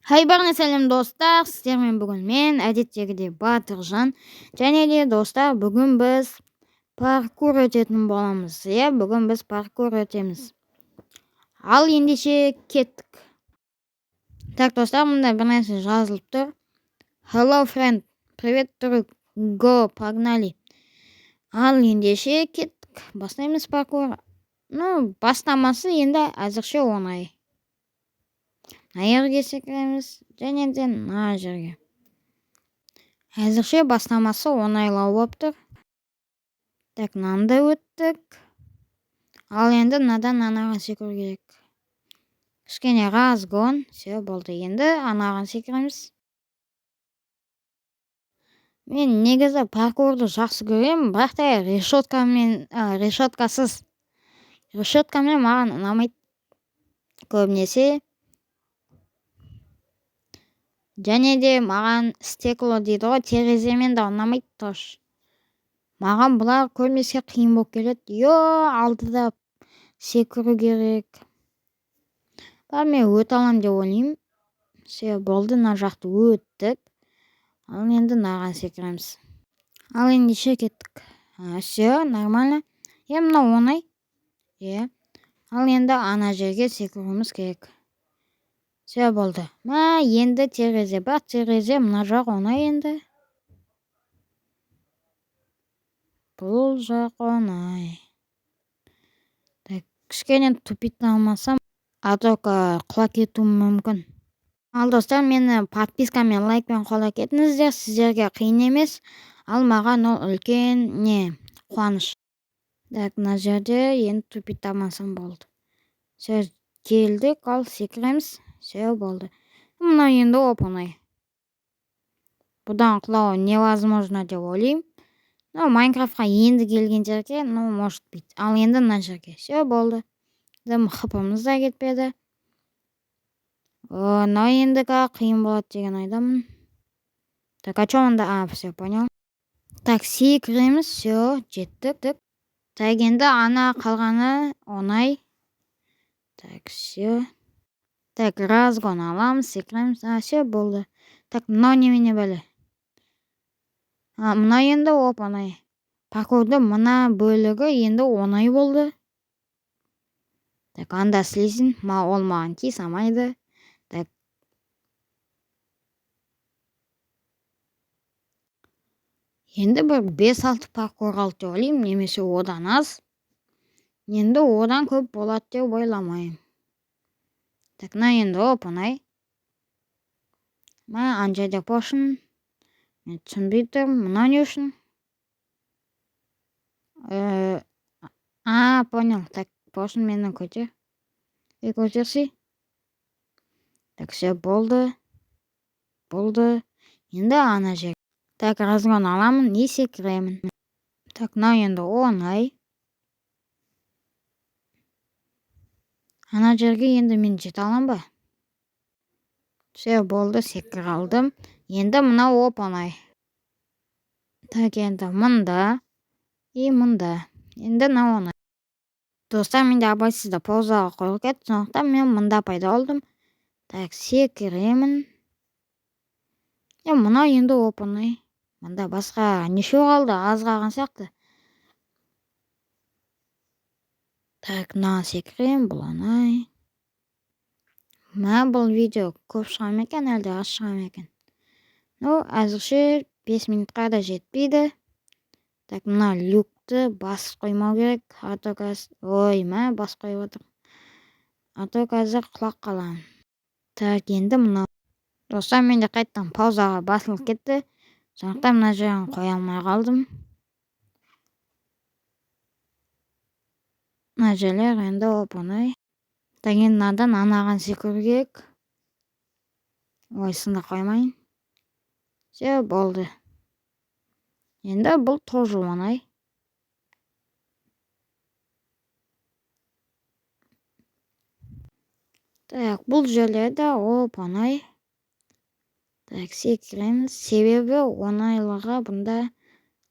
Хайбарыңа сәлем достар, сіздермен бүгін мен әдеттегідей Батыржан және де достар, бүгін біз паркур өтетін боламыз. Бүгін біз паркур өтеміз. Ал ендеше кеттік. Так, достар, мұнда бір нәрсе жазылып тұр. Hello friend, привет, друг, go, погнали. Ал ендеше кеттік. Бастаймыз паркур. Бастамасы енді әзірше оңай. Мына жерге секіреміз және де мына жерге. Әзірше бастамасы оңайлау болып тұр. Так, мынаны өттік. Ал енді мынадан анаға секіру керек. Кішкене разгон, все болды. Енді анаға секіреміз. Мен негізі паркурды жақсы көремін, бірақ та решеткасыз. Решеткамен маған ұнамайды. Көбінесе және де маған стекло дейді ғой, тереземен де ұнамайды тош. Маған бұлар көрмесе қиын болып келеді. Алдыда секіру керек. Мен өте аламын деп ойлаймын. Все болды, мына жақты өттік. Ал енді мынаған секіреміз. Ал ендеше кеттік. Все нормально. Мына оңай. Ал енді ана жерге секіруіміз керек. Все болды. Енді терезе бар. Терезе мына жақ оңай енді. Бұл жақ оңай. Кішкене тупиттен алмасам, атока құлап кетуім мүмкін. Ал достар, мені подпискамен, лайкпен қолдап кетіңіздер. Сіздерге қиын емес. Ал маған ол үлкен қуаныш. Так, мына жерде енді тупитті алмасам болды. Все келдік, ал секіреміз. Все болды. Мына енді оп-оңай. Бұдан құлау невозможно деп ойлаймын. Майнкрафтқа енді келген жерге, может быть. Ал енді мына жерге. Все болды. Хпымыз да кетпеді. Енді қиын болады деген ойдамын. Так, а чё онда? Все, понял. Так, секіреміз. Все, жеттік. Так, енді ана қалғаны оңай. Так, все. Так, разгон аламыз, секіреміз. Все болды. Так, мынау немене бәле? Мына енді оп-оңай. Паркурды мына бөлігі енді оңай болды. Так, анда слизин. Ол маған тиіс Так. Енді бір 5-6 паркур қалды деп ойлаймын, немесе одан аз. Енді одан көп болады деп ойламаймын. Так, мына енді оп-оңай. Ана жерде potion. Мен түсінбей тұрмын. Мына не үшін? Понял. Так, potion менен көтер. Көтерсей. Так, все болды. Болды. Енді ана жер. Так, разгон аламын, не секіремін. Так, мына енді оңай. Ана жерге енді мен жете алам ба? Все болды, секір алдым. Енді мына оп-оңай. Так, енді мұнда. Мұнда. Енді мына оңай. Достар, менде абайсызда паузаға қойылып кетті, сондықтан мен мұнда пайда болдым. Так, секіремін. Мына енді оп-оңай. Мұнда басқа неше қалды? Аз қалған сияқты. Так, мына секірем, бұл оңай. Бұл видео көп шыға ма екен, әлде аз шыға ма екен? Әзірше 5 минутқа да жетпейді. Так, мына люкті басып қоймау керек. Басып қойып отыр. Қазір құлап қалам. Так, енді мына. Достар, менде қайттан паузаға басылып кетті. Сондықтан мына жерін қоя алмай қалдым. Мына жерлер енді оп-оңай. Так, енді мынадан анаған секіру керек. Сында қоймайын. Все болды. Енді бұл тоже оңай. Так, бұл жерлерде оп-оңай. Так, секіреміз. Себебі оңайлыға бұнда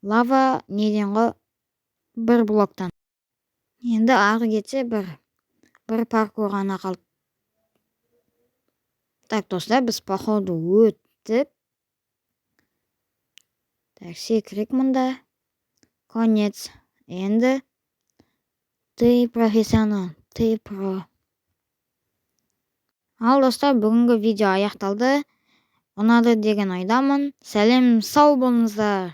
лава неден ғой? Бір блоктан. Енді ары кетсе бір паркур ғана қалды. Так, достар, біз походу өттік. Так, секірек мұнда. Конец. Енді ты профессионал, ты про. Ал достар, бүгінгі видео аяқталды. Ұнады деген ойдамын. Сәлем, сау болыңыздар.